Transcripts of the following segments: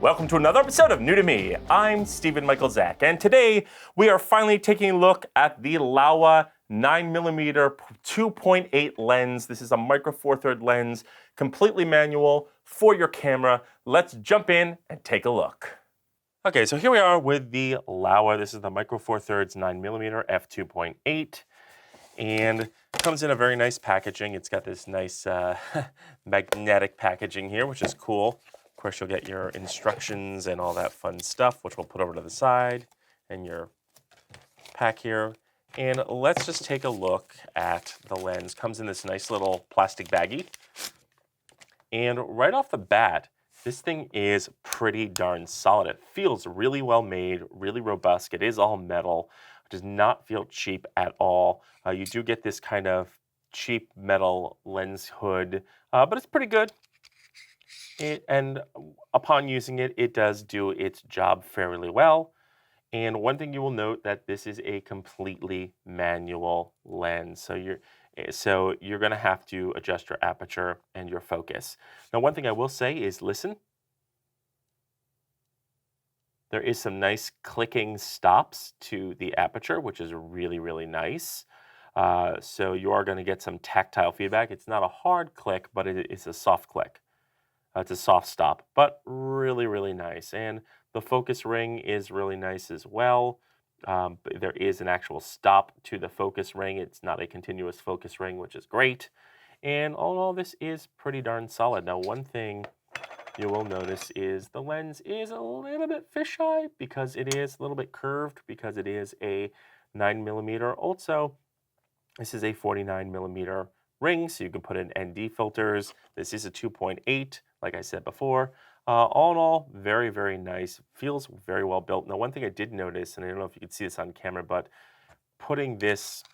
Welcome to another episode of New to Me. I'm Stephen Michael Zach, and today we are finally taking a look at the Laowa 9mm 2.8 lens. This is a micro four third lens, completely manual for your camera. Let's jump in and take a look. Okay, so here we are with the Laowa. This is the micro four thirds 9mm f2.8. And it comes in a very nice packaging. It's got this nice magnetic packaging here, which is cool. Of course, you'll get your instructions and all that fun stuff, which we'll put over to the side, and your pack here. And let's just take a look at the lens. Comes in this nice little plastic baggie. And right off the bat, this thing is pretty darn solid. It feels really well made, really robust. It is all metal. It does not feel cheap at all. You do get this kind of cheap metal lens hood, but it's pretty good. And upon using it, it does do its job fairly well. And one thing you will note that this is a completely manual lens. So you're going to have to adjust your aperture and your focus. Now, one thing I will say is listen. There is some nice clicking stops to the aperture, which is really, really nice. So you are going to get some tactile feedback. It's not a hard click, but it's a soft click. It's a soft stop, but really, really nice. And the focus ring is really nice as well. But there is an actual stop to the focus ring. It's not a continuous focus ring, which is great. And all in all, this is pretty darn solid. Now, one thing you will notice is the lens is a little bit fisheye because it is a little bit curved because it is a 9mm. Also, this is a 49mm ring, so you can put in ND filters. This is a 2.8, like I said before. All in all, very, very nice. Feels very well built. Now, one thing I did notice, and I don't know if you can see this on camera, but putting this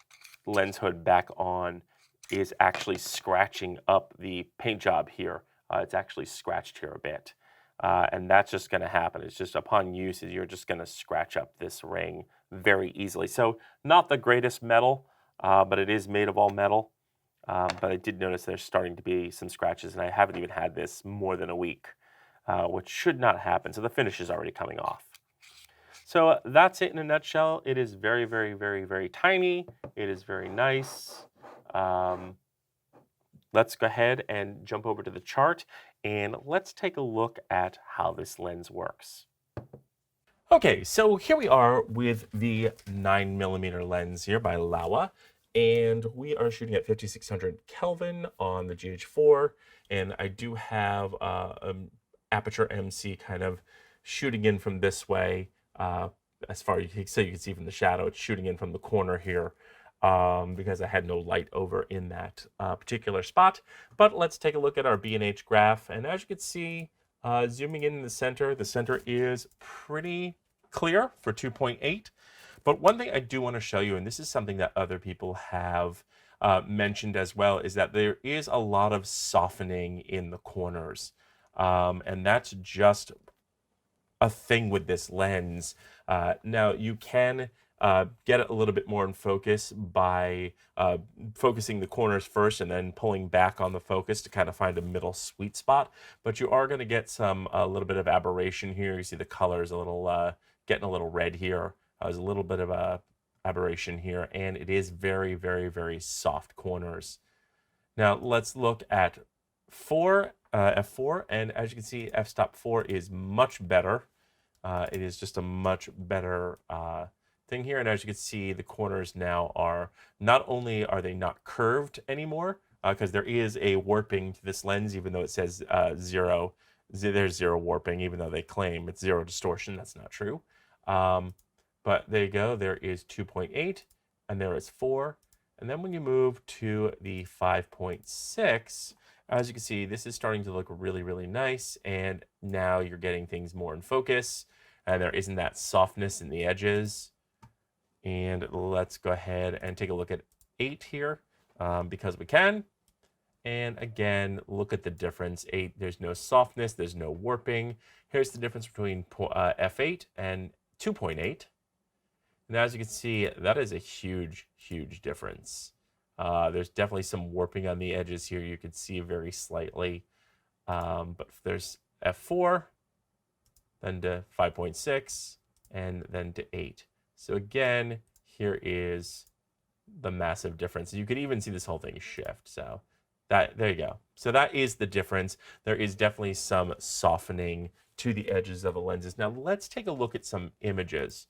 lens hood back on is actually scratching up the paint job here. It's actually scratched here a bit. And that's just going to happen. It's just upon use, you're just going to scratch up this ring very easily. So not the greatest metal, but it is made of all metal. But I did notice there's starting to be some scratches, and I haven't even had this more than a week, which should not happen. So the finish is already coming off. So that's it in a nutshell. It is very, very, very, very tiny. It is very nice. Let's go ahead and jump over to the chart, and let's take a look at how this lens works. Okay, so here we are with the 9mm lens here by Laowa. And we are shooting at 5600 Kelvin on the GH4, and I do have aperture MC kind of shooting in from this way, as far as you can see from the shadow. It's shooting in from the corner here because I had no light over in that particular spot. But let's take a look at our B&H graph, and as you can see, zooming in the center is pretty clear for 2.8. But one thing I do want to show you, and this is something that other people have mentioned as well, is that there is a lot of softening in the corners. And that's just a thing with this lens. Now, you can get it a little bit more in focus by focusing the corners first and then pulling back on the focus to kind of find a middle sweet spot. But you are going to get a little bit of aberration here. You see the colors a little getting a little red here. There's a little bit of a aberration here, and it is very, very, very soft corners. Now let's look at f4, and as you can see, f-stop 4 is much better. It is just a much better thing here, and as you can see, the corners now are not only are they not curved anymore, because there is a warping to this lens, even though it says zero. There's zero warping, even though they claim it's zero distortion. That's not true. But there you go, there is 2.8, and there is 4. And then when you move to the 5.6, as you can see, this is starting to look really, really nice. And now you're getting things more in focus, and there isn't that softness in the edges. And let's go ahead and take a look at 8 here, because we can. And again, look at the difference. 8, there's no softness, there's no warping. Here's the difference between f8 and 2.8. And as you can see, that is a huge, huge difference. There's definitely some warping on the edges here. You can see very slightly. But there's f4. then to 5.6, and then to 8. So again, here is the massive difference. You could even see this whole thing shift. So there you go. So that is the difference. There is definitely some softening to the edges of the lenses. Now let's take a look at some images.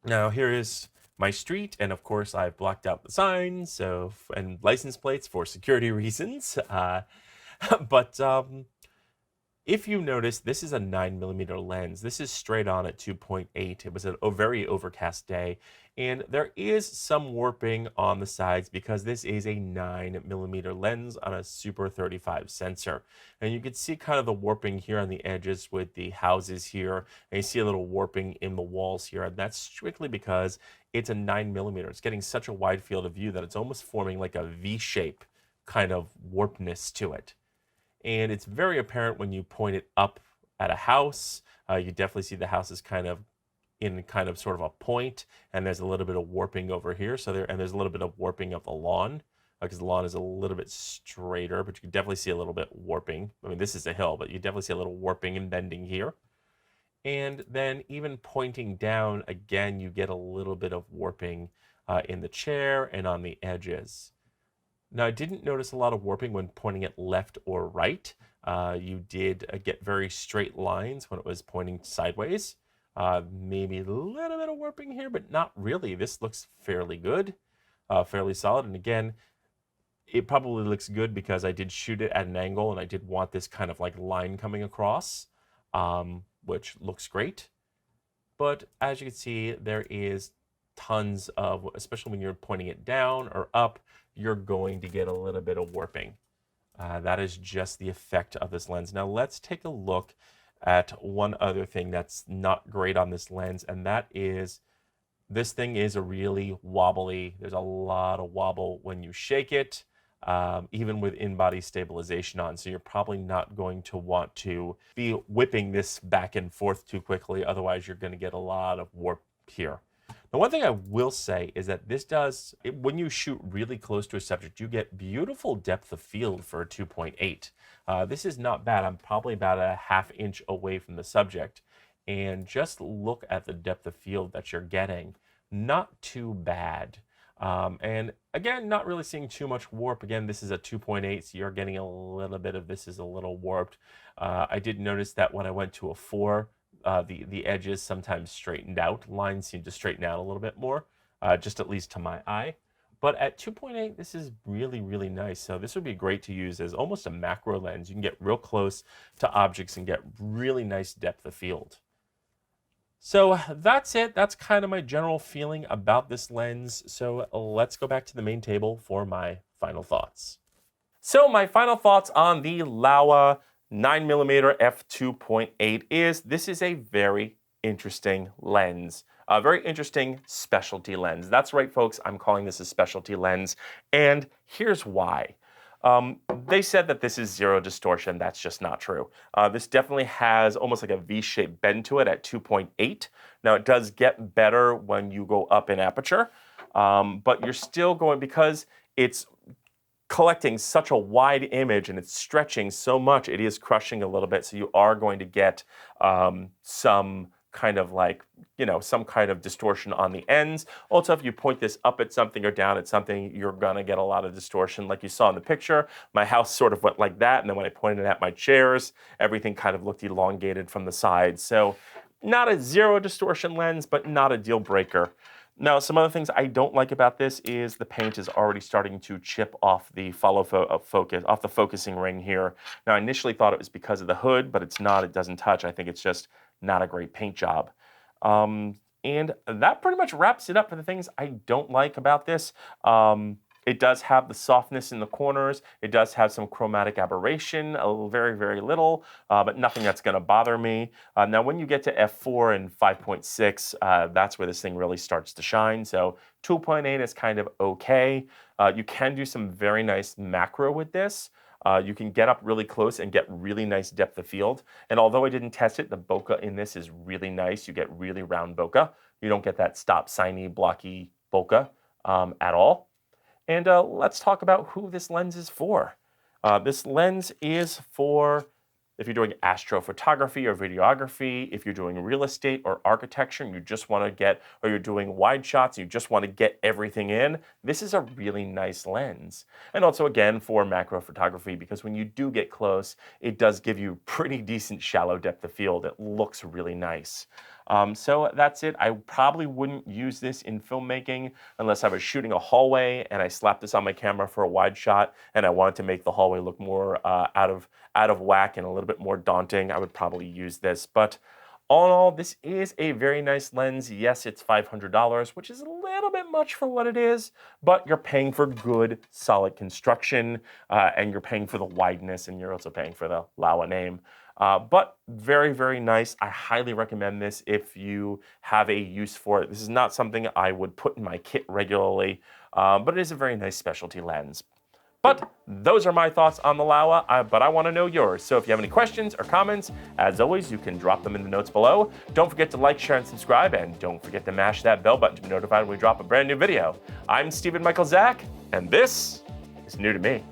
Now here is my street, and of course I've blocked out the signs and license plates for security reasons. But if you notice, this is a 9mm lens. This is straight on at 2.8. It was a very overcast day, and there is some warping on the sides because this is a 9mm lens on a Super 35 sensor. And you can see kind of the warping here on the edges with the houses here, and you see a little warping in the walls here, and that's strictly because it's a 9mm. It's getting such a wide field of view that it's almost forming like a V-shape kind of warpness to it. And it's very apparent when you point it up at a house. You definitely see the house is kind of in kind of sort of a point, and there's a little bit of warping over here. There's a little bit of warping of the lawn because the lawn is a little bit straighter, but you can definitely see a little bit warping. I mean, this is a hill, but you definitely see a little warping and bending here. And then even pointing down, again, you get a little bit of warping in the chair and on the edges. Now, I didn't notice a lot of warping when pointing it left or right. You did get very straight lines when it was pointing sideways. Maybe a little bit of warping here, but not really. This looks fairly good, fairly solid. And again, it probably looks good because I did shoot it at an angle and I did want this kind of like line coming across, which looks great. But as you can see, there is tons of, especially when you're pointing it down or up, you're going to get a little bit of warping. That is just the effect of this lens. Now let's take a look at one other thing that's not great on this lens, and that is this thing is a really wobbly. There's a lot of wobble when you shake it, even with in-body stabilization on. So you're probably not going to want to be whipping this back and forth too quickly. Otherwise, you're going to get a lot of warp here. Now, one thing I will say is that when you shoot really close to a subject, you get beautiful depth of field for a 2.8. This is not bad. I'm probably about a ½ inch away from the subject. And just look at the depth of field that you're getting. Not too bad. And again, not really seeing too much warp. Again, this is a 2.8, so you're getting a little bit of this is a little warped. I did notice that when I went to a 4, the edges sometimes straightened out. Lines seem to straighten out a little bit more, just at least to my eye. But at 2.8, this is really, really nice. So this would be great to use as almost a macro lens. You can get real close to objects and get really nice depth of field. So that's it. That's kind of my general feeling about this lens. So let's go back to the main table for my final thoughts. So my final thoughts on the Laowa 9mm f2.8 is this is a very interesting lens. A very interesting specialty lens. That's right, folks. I'm calling this a specialty lens. And here's why. They said that this is zero distortion. That's just not true. This definitely has almost like a V-shaped bend to it at 2.8. Now, it does get better when you go up in aperture, but you're still going, because it's collecting such a wide image and it's stretching so much, it is crushing a little bit. So you are going to get some kind of like, some kind of distortion on the ends. Also, if you point this up at something or down at something, you're gonna get a lot of distortion. Like you saw in the picture, my house sort of went like that, and then when I pointed at my chairs, everything kind of looked elongated from the sides. So not a zero distortion lens, but not a deal breaker. Now, some other things I don't like about this is the paint is already starting to chip off the off the focusing ring here. Now, I initially thought it was because of the hood, but it's not. It doesn't touch. I think it's just not a great paint job. And that pretty much wraps it up for the things I don't like about this. It does have the softness in the corners. It does have some chromatic aberration, very, very little, but nothing that's going to bother me. Now, when you get to f4 and 5.6, that's where this thing really starts to shine. So 2.8 is kind of okay. You can do some very nice macro with this. You can get up really close and get really nice depth of field. And although I didn't test it, the bokeh in this is really nice. You get really round bokeh. You don't get that stop signy, blocky bokeh at all. And let's talk about who this lens is for. This lens is for if you're doing astrophotography or videography, if you're doing real estate or architecture and you just want to get, or you're doing wide shots, you just want to get everything in, this is a really nice lens. And also again for macro photography, because when you do get close, it does give you pretty decent shallow depth of field. It looks really nice. So that's it. I probably wouldn't use this in filmmaking unless I was shooting a hallway and I slapped this on my camera for a wide shot and I wanted to make the hallway look more out of whack and a little bit more daunting. I would probably use this. But all in all, this is a very nice lens. Yes, it's $500, which is a little bit much for what it is, but you're paying for good, solid construction, and you're paying for the wideness, and you're also paying for the Laowa name. But very, very nice. I highly recommend this if you have a use for it. This is not something I would put in my kit regularly, but it is a very nice specialty lens. But those are my thoughts on the Laowa, but I want to know yours. So if you have any questions or comments, as always, you can drop them in the notes below. Don't forget to like, share, and subscribe, and don't forget to mash that bell button to be notified when we drop a brand new video. I'm Stephen Michael Zach, and this is new to me.